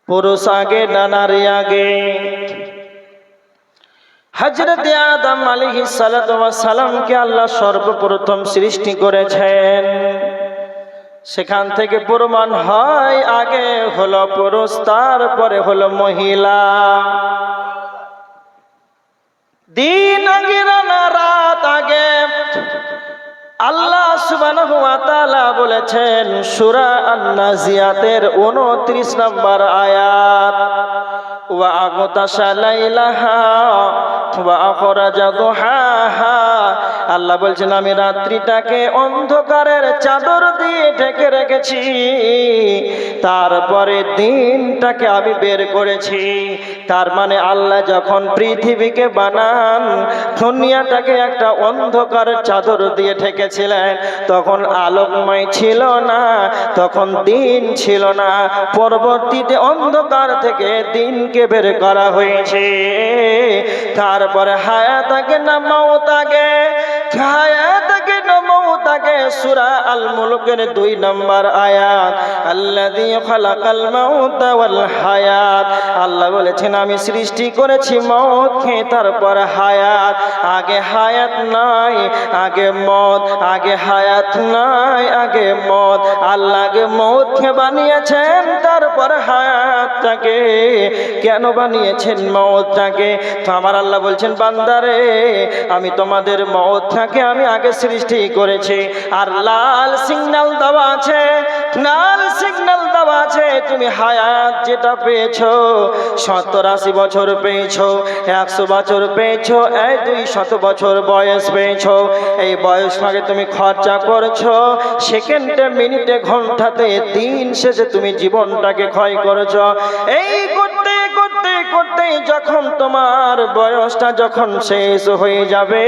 পুরুষ আগে না নারী আগে? হযরত আদম আলাইহিস সালাতু ওয়াস সালামকে আল্লাহ সর্বপ্রথম সৃষ্টি করেছেন। সেখান থেকে প্রমাণ হয় আগে হলো পুরুষ, তারপরে হলো মহিলা। দিন আগে না রাত আগে? আল্লাহ সুবহানাহু ওয়া তাআলা বলেছেন সূরা আন-নাজিয়াতের 29 নম্বর আয়াত, ওয়া আগতাশা লাইলাহা ওয়া আখরাজা দুহাহা। আল্লাহ বলছেন আমি রাত্রিটাকে অন্ধকারের চাদর দিয়ে ঢেকে রেখেছি, তারপরে দিনটাকে আমি বের করেছি। তার মানে আল্লাহ যখন পৃথিবীকে বানান, দুনিয়াটাকে একটা অন্ধকার চাদর দিয়ে ঢেকেছিলেন। তখন আলোকময় ছিল না, তখন দিন ছিল না। পরবর্তীতে অন্ধকার থেকে দিনকে বের করা হয়েছে। তারপরে হায়াত আগে না মওত আগে? হায়াত আগে না মওত আগে? সূরা আল মুলকের 2 নম্বর আয়াত, আল্লাযী খালাকাল মাউতা ওয়াল হায়াত। আল্লাহ বলেছেন আমি সৃষ্টি করেছি মওতকে, তারপর হায়াত। আগে হায়াত নাই, আগে মওত। আগে হায়াত নাই, আগে মওত। আল্লাহ আগে মওতকে বানিয়েছেন, তারপর হায়াতটাকে। কেন বানিয়েছেন মওতটাকে? তো আমার আল্লাহ বলছেন বান্দারে আমি তোমাদের মওতটাকে আমি আগে সৃষ্টি করেছি। আর লাল সিগন্যাল দেওয়া আছে, লাল সিগন্যাল দেওয়া আছে। তুমি হায়াত যেটা পেয়েছো, 70-80 বছর পেয়েছো, 100 বছর পেয়েছো, এই 200 বছর বয়স পেয়েছো। এই বয়সটাকে তুমি খরচা করছো, সেকেন্ডে মিনিটে ঘন্টাতে দিন শেষে তুমি জীবনটাকে ক্ষয় করেছো। এই করতে করতে করতে যখন তোমার বয়সটা যখন শেষ হয়ে যাবে,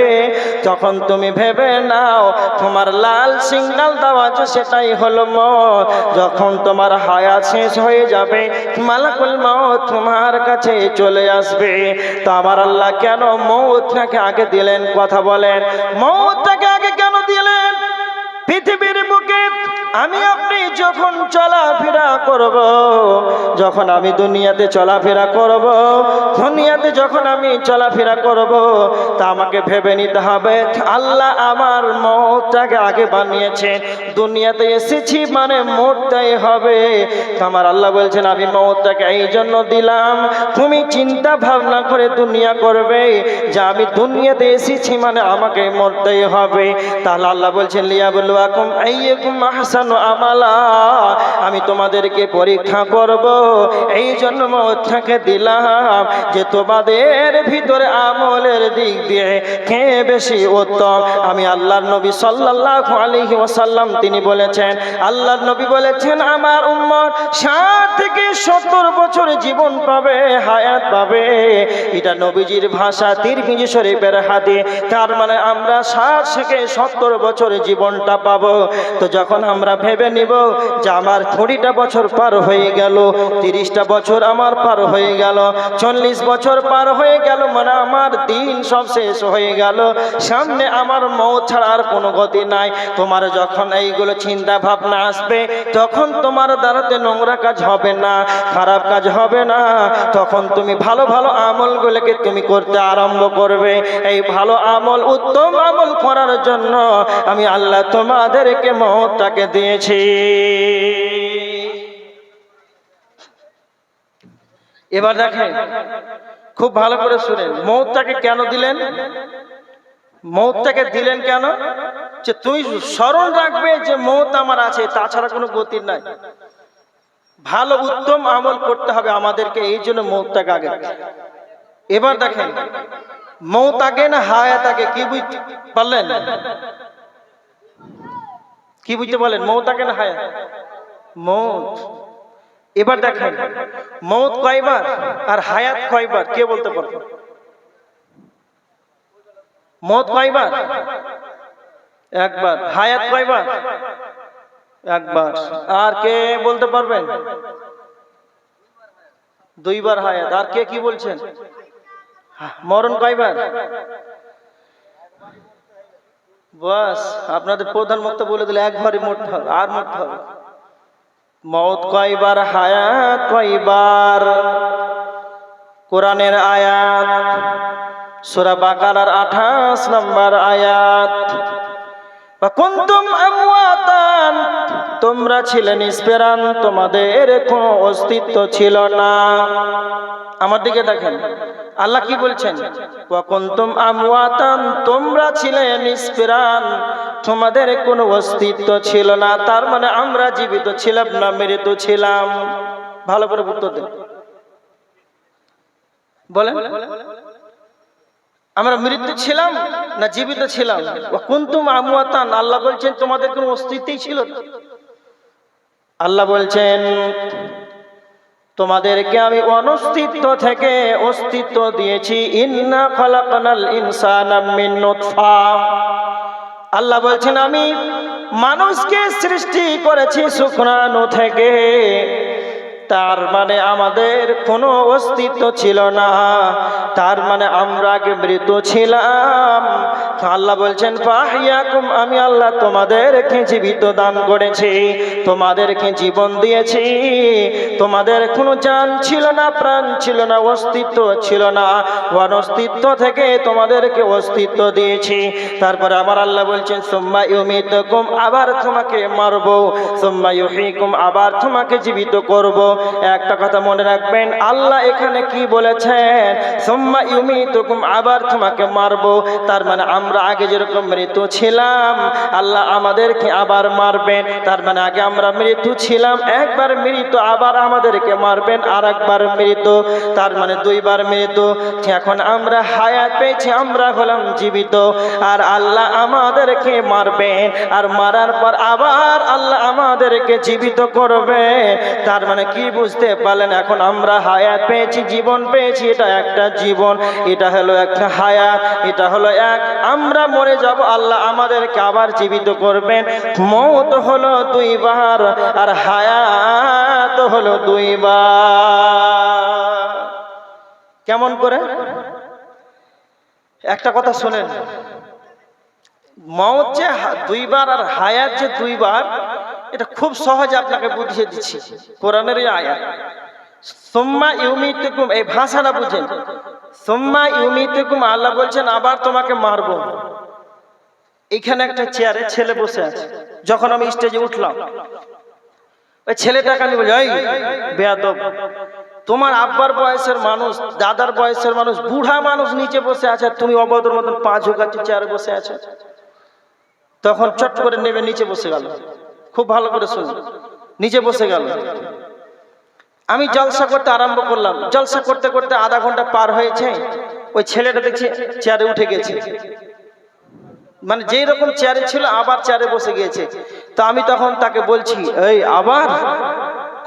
তখন তুমি ভেবে নাও তোমার লাল সিগন্যাল দেওয়া আছে সেটাই হলো মওত। যখন তোমার হায়াত শেষ হয়ে যাবে, মালাকুল মওত তোমার কাছে চলে আসবে। তো আমার আল্লাহ কেন মওতটাকে আগে দিলেন? কথা বলেন, মওতটাকে আগে কেন দিলেন? পৃথিবীর বুকে আমি আপনি যখন চলাফেরা করব, যখন আমি দুনিয়াতে চলাফেরা করব, দুনিয়াতে যখন আমি চলাফেরা করব, তা আমাকে ভেবে নিতে হবে আল্লাহ আমার মওতটাকে আগে বানিয়েছেন। দুনিয়াতে এসেছি মানে মরতেই হবে। আমার আল্লাহ বলছেন আমি মওতটাকে এই জন্য দিলাম, তুমি চিন্তা ভাবনা করে দুনিয়া করবে যে আমি দুনিয়াতে এসেছি মানে আমাকে মরতেই হবে। তাহলে আল্লাহ বলছেন লিয়াবলুয়াকুম আইয়ুকুম আহসানু আমালা, আমি তোমাদেরকে পরীক্ষা করব, এই জন্য মওতটাকে দিলাম যে তোমাদের ভিতরে আমলের দিক দিয়ে কে বেশি উত্তম। আমি আল্লাহর নবী সাল্লাল্লাহু আলাইহি ওয়াসাল্লাম তিনি বলেছেন, আল্লাহর নবী বলেছেন আমার উম্মত 60 থেকে 70 বছর জীবন পাবে, হায়াত পাবে। এটা নবীজির ভাষা, তিরমিজি শরীফের হাদিস। তার মানে আমরা 60 থেকে 70 বছর জীবনটা পাবো। তো যখন আমরা ভেবে নিব যে আমার 20টা বছর পার হয়ে গেল, 30টা বছর আমার পার হয়ে গেল, 40 বছর পার হয়ে গেল, মানে আমার দিন সব শেষ হয়ে গেল, সামনে আমার মওত ছাড়া আর কোনো গতি নাই। তোমার যখন এইগুলো চিন্তা ভাবনা আসবে, তখন তোমার দ্বারাতে নোংরা কাজ হবে না, খারাপ কাজ হবে না। তখন তুমি ভালো ভালো আমলগুলোকে তুমি করতে আরম্ভ করবে। এই ভালো আমল, উত্তম আমল করার জন্য আমি আল্লাহ তোমাদেরকে মওতটাকে দিয়েছি। এবার দেখেন, খুব ভালো করে শুনেন, মওতটাকে কেন দিলেন? মওতটাকে দিলেন কেন? যে তুমি স্মরণ রাখবে যে মওত আমার আছে, তাছাড়া কোনো গতি নাই। ভালো উত্তম আমল করতে হবে আমাদেরকে, এই জন্য মওতটাকে আগে। এবার দেখেন, মওত আগে না হায়াত আগে? কি বুঝতে পারলেন? কি বুঝতে পারলেন? মওত আগে না হায়াত? মওত। এবার দেখেন, মওত কয়বার আর হায়াত কয়বার? কে বলতে পারবে? মওত কয়বার? একবার। হায়াত কয়বার? একবার। আর কে বলতে পারবেন? 2 বার হায়াত। আর কে কি বলছেন? মরণ কয়বার? বাস, আপনাদের প্রধান বক্তা বলে দিলে একবারই মরতে হবে, আর মরতে হবে। মৌত কয়বার, হায়াত কয়বার? কোরআনের আয়াত সূরা বাকারার 28 নম্বর আয়াত, কুনতুম আমওয়াতান, তোমরা ছিলে নিষ্প্রাণ, তোমাদের কোনো অস্তিত্ব ছিল না। আমার দিকে দেখেন, আল্লাহ কি বলছেন? ওয়া কুনতুম আমওয়াতান, তোমরা ছিলে নিষ্প্রাণ, তোমাদের কোনো অস্তিত্ব ছিল না। তার মানে আমরা জীবিত ছিলাম না মৃত ছিলাম? ভালো করে উত্তর দেন, বলেন। আমরা মৃত ছিলাম না জীবিত ছিলাম? ওয়া কুনতুম আমওয়াতান, আল্লাহ বলছেন তোমাদের কোনো অস্তিত্বই ছিল না। আল্লাহ বলছেন তোমাদেরকে আমি অনস্তিত্ব থেকে অস্তিত্ব দিয়েছি। ইন্না খালাকনাল ইনসানা মিন নুতফা, আল্লাহ বলছেন আমি মানুষকে সৃষ্টি করেছি শুকরাণু থেকে। তার মানে আমাদের কোনো অস্তিত্ব ছিল না, তার মানে আমরা আগে মৃত ছিলাম। আল্লাহ বলছেন ফাহিয়াকুম, আমি আল্লাহ তোমাদেরকে জীবিত দান করেছি, তোমাদেরকে জীবন দিয়েছি। তোমাদের কোনো জান ছিল না, প্রাণ ছিল না, অস্তিত্ব ছিল না, অনস্তিত্ব থেকে তোমাদেরকে অস্তিত্ব দিয়েছি। তারপরে আমার আল্লাহ বলছেন সুম্মা ইউমিতুকুম, আবার তোমাকে মারবো, সুম্মা ইউহয়িকুম, আবার তোমাকে জীবিত করব। একটা কথা মনে রাখবেন, আল্লাহ এখানে কি বলেছেন? সুম্মা ইউমিতুকুম, আবার তোমাকে মারবো। তার মানে আমরা আগে যেরকম মৃত ছিলাম, আল্লাহ আমাদেরকে আবার মারবেন। তার মানে আগে আমরা মৃত ছিলাম, একবার মৃত, আবার আমাদেরকে মারবেন আর একবার মৃত, তার মানে দুইবার মৃত। এখন আমরা হায়াত পেয়েছি, আমরা হলাম জীবিত, আর আল্লাহ আমাদেরকে মারবেন, আর মারার পর আবার আল্লাহ আমাদেরকে জীবিত করবেন। তার মানে কি বুঝতে পারলেন? এখন আমরা হায়াত পেয়েছি, জীবন পেয়েছি, এটা একটা জীবন, এটা হলো একটা হায়াত, এটা হলো এক। আমরা মরে যাব, আল্লাহ আমাদেরকে আবার জীবিত করবেন। মওত হলো দুইবার, আর হায়াত হলো দুইবার। কেমন করে? একটা কথা শোনেন, মওত যে দুইবার আর হায়াত যে দুইবার, এটা খুব সহজে আপনাকে বুঝিয়ে দিচ্ছি। কোরআনের আয়াত সুম্মা ইউমিতুকুম, এই ভাষাটা বুঝেন। সুম্মা ইউমিতুকুম, আল্লাহ বলছেন আবার তোমাকে মারবো। এখানে একটা চেয়ারে ছেলে বসে আছে, যখন আমি স্টেজে উঠলাম, ওই ছেলেটাকে আমি বলি, এই বেয়াদব, তোমার আব্বার বয়সের মানুষ, দাদার বয়সের মানুষ, বুড়া মানুষ নিচে বসে আছে, তুমি অবদর মতন পা ঝোঁকাচ্ছি, চেয়ারে বসে আছে। তখন চট করে নেবে নিচে বসে গেল। খুব ভালো করে শুনুন, নিচে বসে গেল। আমি জলসা করতে আরম্ভ করলাম, জলসা করতে করতে আধা ঘন্টা পার হয়েছে, ওই ছেলেটা দেখছি চেয়ারে উঠে গেছে, মানে যেই রকম চেয়ারে ছিল আবার চেয়ারে বসে গিয়েছে। তো আমি তখন তাকে বলছি, এই আবার,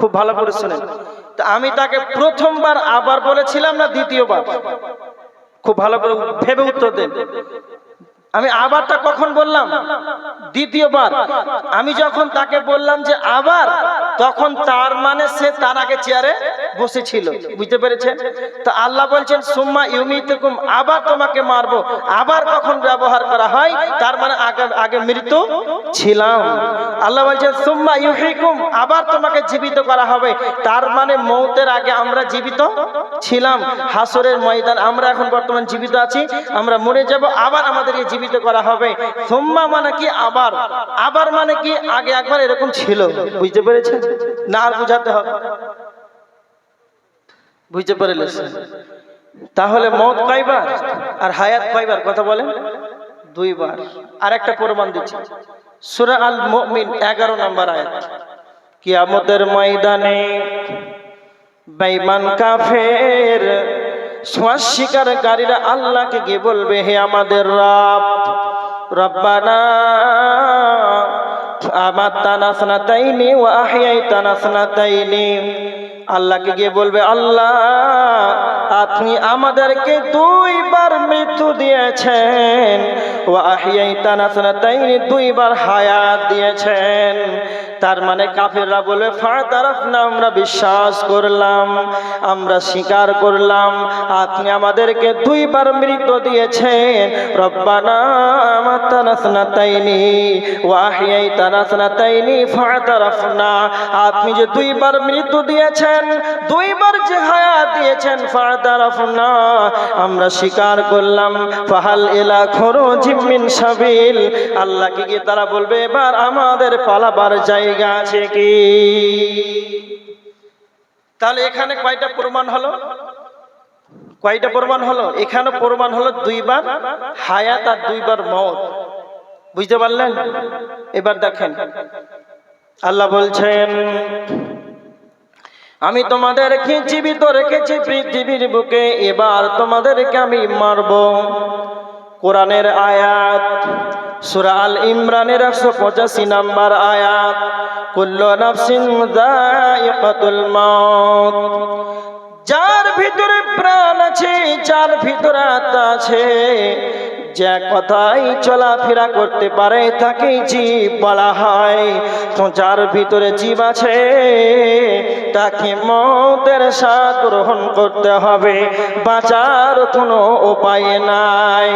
খুব ভালো করে শুনেন, তা আমি তাকে প্রথমবার আবার বলেছিলাম না দ্বিতীয়বার? খুব ভালো করে ভেবে উত্তর দেন। আমি আবারটা কখন বললাম? দ্বিতীয়বার। আমি যখন তাকে বললাম যে আবার, তখন তার মানে সে তার আগে চেয়ারে বসেছিল। বুঝতে পেরেছেন? তো আল্লাহ বলছেন সুম্মা ইউমিতুকুম, আবার তোমাকে মারবো। আবার কখন ব্যবহার করা হয়? তার মানে আগে মৃত ছিলাম। আল্লাহ বলছেন সুম্মা ইউহয়িকুম, আবার তোমাকে জীবিত করা হবে। তার মানে মওতের আগে আমরা জীবিত ছিলাম। হাসরের ময়দান আমরা এখন বর্তমান জীবিত আছি, আমরা মরে যাব, আবার আমাদেরকে জীবিত করা হবে। সুম্মা মানে কি? আবার। আবার মানে কি? আগে একবার এরকম ছিল। বুঝতে পেরেছেন না? আর বুঝাতে হবে? বুঝতে পেরেছেন? তাহলে মওত কয়বার আর হায়াত কয়বার? কথা বলেন। দুইবার। আর একটা প্রমাণ দিচ্ছি, সূরা আল মুমিন 11 নম্বর আয়াত। কিয়ামতের ময়দানে বেঈমান কাফের অস্বীকারীরা আল্লাহকে গিয়ে বলবে, হে আমাদের রব, রব্বানা আমাতানা সানাতাইনি ওয়া আহইয়াইতানা সানাতাইনি। আল্লাহকে গিয়ে বলবে, আল্লাহ আপনি আমাদেরকে দুইবার মৃত্যু দিয়েছেন, ওয়া আহইয়াইতানা সানাতাইনি, দুইবার হায়াত দিয়েছেন। তার মানে কাফেররা বলবে ফাতারাফনা, আমরা বিশ্বাস করলাম, আমরা স্বীকার করলাম আপনি আমাদেরকে দুইবার মৃত্যু দিয়েছেন। রব্বানা আমাতানা সানাতাইনি ওয়া আহইয়াইতানা সানাতাইনি ফাতারাফনা, আপনি যে দুইবার মৃত্যু দিয়েছেন, দুইবার যে হায়াত দিয়েছেন, ফাতারাফনা, আমরা স্বীকার করলাম। ফাহাল ইলা খুরুজিম মিন সাবিল, আল্লাহকে কি তারা বলবে এবার আমাদের পালাবার জায়গা আছে কি? তাহলে এখানে কয়টা প্রমাণ হলো? কয়টা প্রমাণ হলো? এখানে প্রমাণ হলো দুইবার হায়াত আর দুইবার মওত। বুঝতে পারলেন? এবার দেখেন আল্লাহ বলছেন, আমি তোমাদেরকে জীবিত রেখেছি পৃথিবীর বুকে, এবার তোমাদেরকে আমি মারব। কোরআনের আয়াত সূরা আল ইমরানের 185 নম্বর আয়াত, কুল্লু নাফসিন যায়িকাতুল মাউত, যার ভিতরে প্রাণ আছে, যার ভিতরে আত্মা আছে, যে কথাই চলাফেরা করতে পারে তাকেই জীব বলা হয়। তো যার ভিতরে জীব আছে তাকে মওতের স্বাদ গ্রহণ করতে হবে, বাঁচার কোনো উপায় নাই।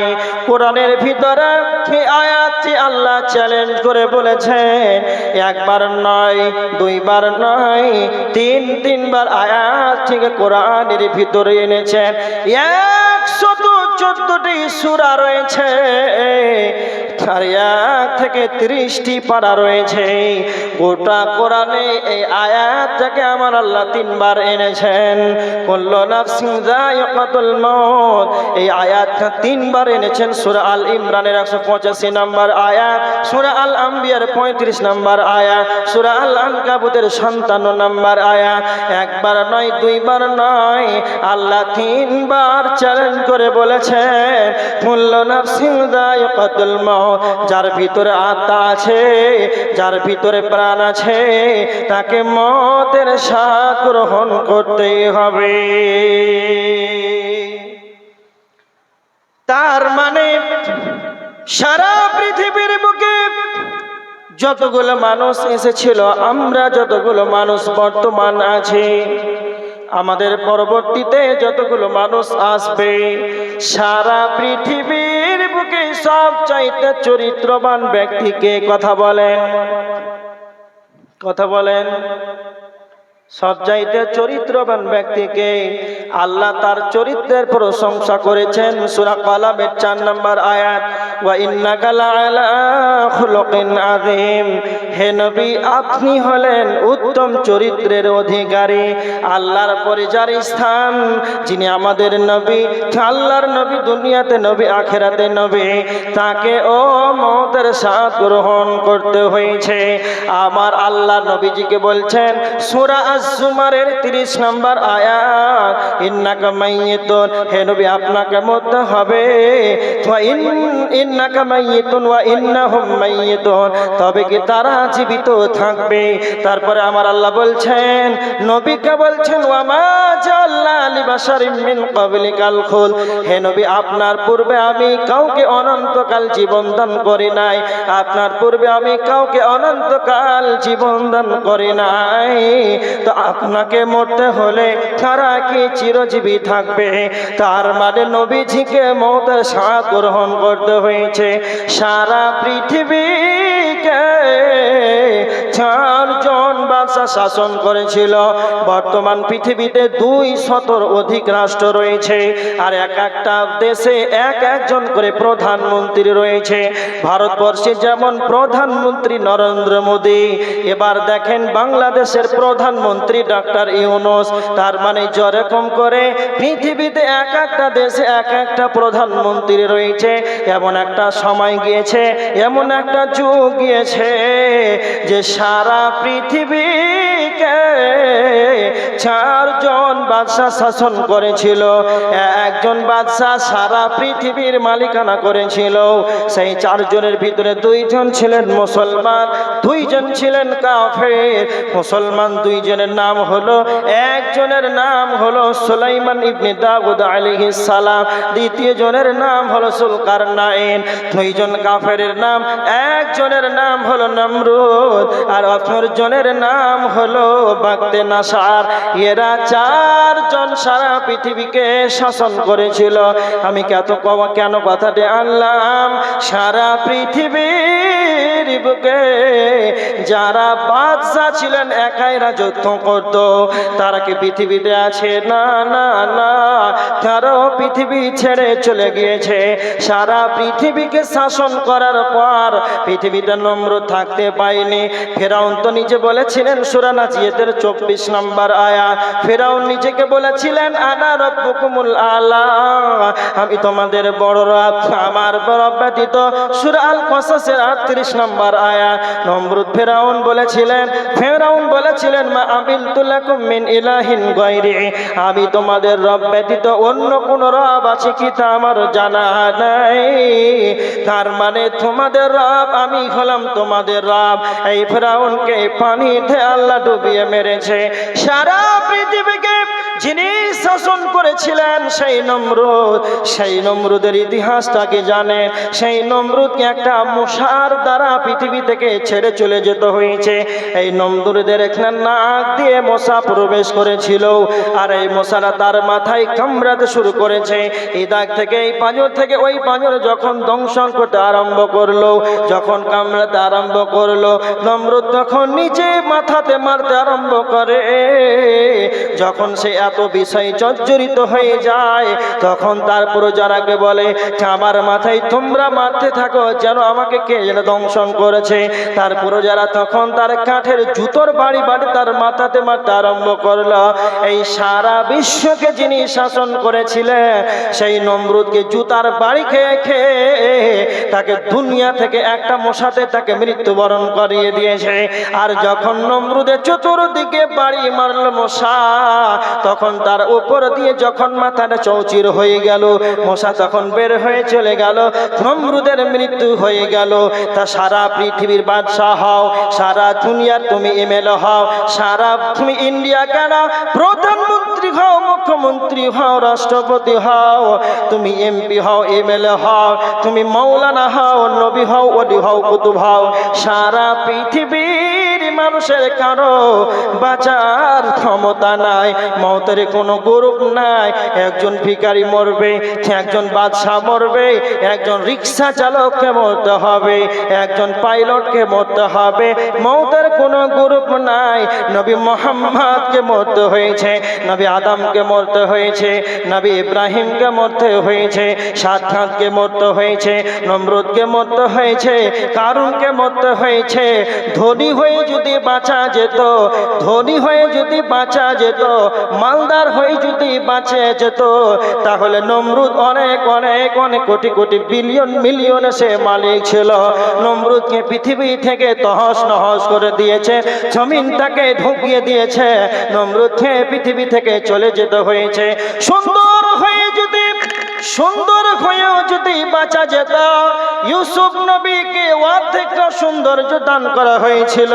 কোরআনের ভিতরে এই আয়াতটি আল্লাহ চ্যালেঞ্জ করে বলেছেন, একবার নয়, দুইবার নয়, তিনবার আয়াত থেকে কোরআনের ভিতরে এনেছেন। 114টি সূরা রয়েছে আর 1 থেকে 30টি পারা রয়েছে। গোটা কোরআনে এই আয়াতটাকে আমার আল্লাহ 3বার এনেছেন। কুল্লু নাফসিন যায়িকাতুল মাউত, এই আয়াতটা 3বার এনেছেন। সূরা আল ইমরানের 185 নম্বর আয়াত, সূরা আল আম্বিয়ার 35 নম্বর আয়াত, সূরা আল আনকাবুতের 57 নম্বর আয়াত। একবার নয়, দুইবার নয়, আল্লাহ 3বার চ্যালেঞ্জ করে বলেছেন, কুল্লু নাফসিন যায়িকাতুল মাউত, যার ভিতরে আত্মা আছে, যার ভিতরে প্রাণ আছে, তাকে মওতের স্বাদ গ্রহণ করতেই হবে। তার মানে সারা পৃথিবীর বুকে যতগুলো মানুষ এসেছিল, আমরা যতগুলো মানুষ বর্তমান আছি, আমাদের পরবর্তীতে যতগুলো মানুষ আসবে, সারা পৃথিবীর বুকে সবচাইতে চরিত্রবান ব্যক্তিকে কথা বলেন, কথা বলেন, সবচাইতে চরিত্রবান ব্যক্তিকে আল্লাহ তার চরিত্রের প্রশংসা করেছেন। সূরা কালামের 4 নম্বর আয়াত, ওয়া ইন্নাকা লাআলা খুলুকিন আযীম, হে নবী আপনি হলেন উত্তম চরিত্রের অধিকারী। আল্লাহর পরে যার স্থান, যিনি আমাদের নবী, আল্লাহর নবী, দুনিয়াতে নবী, আখিরাতে নবী, তাকে ও মওতের স্বাদ গ্রহণ করতে হয়েছে। আমার আল্লাহ নবীজিকে বলছেন সূরা আজ-জুমারের 30 নম্বর আয়াত, ইন্নাকা মাইয়িতুন, হে নবী আপনাকে মরতে হবে, ওয়া ইন্নাকা মাইয়িতুন ওয়া ইন্নাহুম মাইয়িতুন, তবে কি তারা জীবিত থাকবে। তারপরে আমার আল্লাহ বলছেন, নবীকে বলছেন, ওয়া মা জাআলনা লিবাশারিম মিন ক্বাবলিকাল খুল, হে নবী আপনার পূর্বে আমি কাউকে অনন্তকাল জীবন দান করি নাই, আপনার পূর্বে আমি কাউকে অনন্তকাল জীবন দান করি নাই। তো আপনাকে মরতে হলে তারা কি চিরজীবী থাকবে? তার মানে নবীজিকে মওতের স্বাদ গ্রহণ করতে হয়েছে। সারা পৃথিবীকে 4 জন বাদশা শাসন করেছিল। বর্তমান পৃথিবীতে 200-র অধিক রাষ্ট্র রয়েছে, আর এক একটা দেশে একজন করে প্রধানমন্ত্রী রয়েছে। ভারতবর্ষে যেমন প্রধানমন্ত্রী নরেন্দ্র মোদী, এবার দেখেন বাংলাদেশের প্রধানমন্ত্রী ডক্টর ইউনূস। তার মানে যেরকম করে পৃথিবীতে এক একটা দেশে এক একটা প্রধানমন্ত্রী রয়েছে, এমন একটা সময় গিয়েছে, এমন একটা যুগ গিয়েছে যে সারা পৃথিবীকে পৃথিবীকে চারজন বাদশাহ শাসন করেছিল। একজন বাদশাহ সারা পৃথিবীর মালিকানা করেছিল। সেই চারজনের ভিতরে দুইজন ছিলেন মুসলমান, দুইজন ছিলেন কাফের। মুসলমান দুইজনের নাম হলো, একজনের নাম হলো সুলাইমান ইবনে দাউদ আলাইহিস সালাম, দ্বিতীয় জনের নাম হলো যুলকারনাইন। দুইজন কাফেরের নাম, একজনের নাম হলো নমরুদ আর অপরজনের নাম হলো বাগদে নাসার। এরা চারজন সারা পৃথিবীকে শাসন করেছিল। আমি কেন কথাটি আনলাম, সারা পৃথিবীর বুকে যারা বাদশা ছিলেন একাই রাজত্ব করত। তারা কি পৃথিবীতে আছে? না না না, তারাও পৃথিবী ছেড়ে চলে গিয়েছে। সারা পৃথিবীকে শাসন করার পর পৃথিবীতে নমরুদ থাকতে পায়নি। ফেরাউন তো নিজে বলেছিলেন সূরা নাজিয়াতের 24 নম্বর আয়াত, ফেরাউন নিজেকে বলেছিলেন আনা রাব্বুকুমুল আলা, আমি তোমাদের বড় রব, আমার রব ব্যতীত। সূরা আল কসাসের 38 নম্বর আয়াত। নমরুদ ফেরাউন বলেছিলেন মা আমিলতু লাকুম মিন ইলাহিন গায়রি, আমি তোমাদের রব ব্যতীত অন্য কোন রব আছে কি তা আমার জানা নাই। তার মানে তোমাদের রব আমি হলাম তোমাদের রব। এই ফেরাউনকে পানিতে আল্লাহ ডুবিয়ে মেরেছে। সারা পৃথিবীকে যিনি শাসন করেছিলেন সেই নমরুদ, সেই নমরুদের ইতিহাসটাকে জানে। সেই নমরুদকে একটা মশার দ্বারা পৃথিবী থেকে ছেড়ে চলে যেতে হয়েছে। এই নমরুদের এখানে নাক দিয়ে মশা প্রবেশ করেছিল, আর এই মশারা তার মাথায় কামড়াতে শুরু করেছে। এই দাগ থেকে এই পাঁজর থেকে ওই পাঁজর যখন দংশন করতে আরম্ভ করলো, যখন কামড়াতে আরম্ভ করলো, নমরুদ তখন নিচে মাথাতে মারতে আরম্ভ করে। যখন সে এত বিষয় জর্জরিত হয়ে যায়, তখন তারপর যারাকে বলে আমার মাথায় তোমরা মারতে থাকো যেন আমাকে কে যেন দংশন করেছে। তারপর যারা তখন তার কাঠের জুতোর বাড়ি বাড়ি তার মাথাতে মারতে আরম্ভ করলো। এই সারা বিশ্বকে যিনি শাসন করেছিলেন সেই নমরুদকে জুতার বাড়ি খেয়ে খেয়ে তাকে দুনিয়া থেকে একটা মশাতে তাকে মৃত্যুবরণ করিয়ে দিয়েছে। আর যখন নমরুদের চতুর্দিকে বাড়ি মারল মশা, তখন তার উপর দিয়ে যখন মাথাটা চৌচির হয়ে গেল, মশা তখন বের হয়ে চলে গেল, নমরুদের মৃত্যু হয়ে গেল। তা সারা পৃথিবীর বাদশাহ হও, সারা দুনিয়ার তুমি এমএলএ হও, সারা তুমি ইন্ডিয়া কেন প্রধানমন্ত্রী হও, মুখ্যমন্ত্রী হও, রাষ্ট্রপতি হও, তুমি এমপি হও, এমএলএ হও, তুমি মাওলানা হও, নবী হও, ওলি হও, কুতুব হও, সারা পৃথিবীর মানুষের কারো বাঁচার ক্ষমতা নাই, মওতের কোনো গ্রুপ নাই। একজন ভিখারি মরবে, একজন বাদশাহ মরবে, একজন রিক্সা চালককে মরতে হবে, একজন পাইলটকে মরতে হবে, মওতের কোনো গ্রুপ নাই। নবী মুহাম্মদকে মরতে হয়েছে, নবী আদমকে মরতে হয়েছে, নবী ইব্রাহিমকে মরতে হয়েছে, সাদ্দাতকে মরতে হয়েছে, নমরুদকে মরতে হয়েছে, কারুনকে মরতে হয়েছে। ধনী হয়ে যদি বাঁচা যেত, ধনী হয়ে যদি বাঁচা যেত, মালদার হয়ে যদি বাঁচে যেত, তাহলে নমরুদ অনেক অনেক অনেক কোটি কোটি বিলিয়ন মিলিয়নে সে মালিক ছিল। নমরুদকে পৃথিবী থেকে তহস নহস করে দিয়েছে, জমিনটাকে ঢুকিয়ে দিয়েছে, নমরুদকে পৃথিবী থেকে চলে যেতে হয়েছে। সুন্দর হয়েও যদি বাঁচা যেত, ইউসুফ নবীকে অর্ধেকটা সৌন্দর্য দান করা হয়েছিল,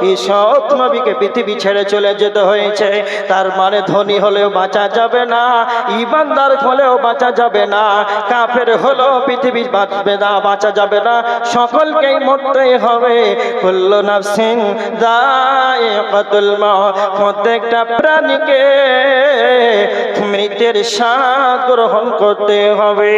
ইউসুফ নবীকে পৃথিবী ছেড়ে চলে যেতে হয়েছে। তার মানে ধনী হলেও বাঁচা যাবে না, ইমানদার হলেও বাঁচা যাবে না, কাফের হলেও পৃথিবী বাঁচবে না, বাঁচা যাবে না, সকলকেই মরতেই হবে। কুল্লু নাফসিন যায়িকাতুল মাউত, প্রত্যেকটা প্রাণীকে মৃত্যুর স্বাদ গ্রহণ করতে হবে।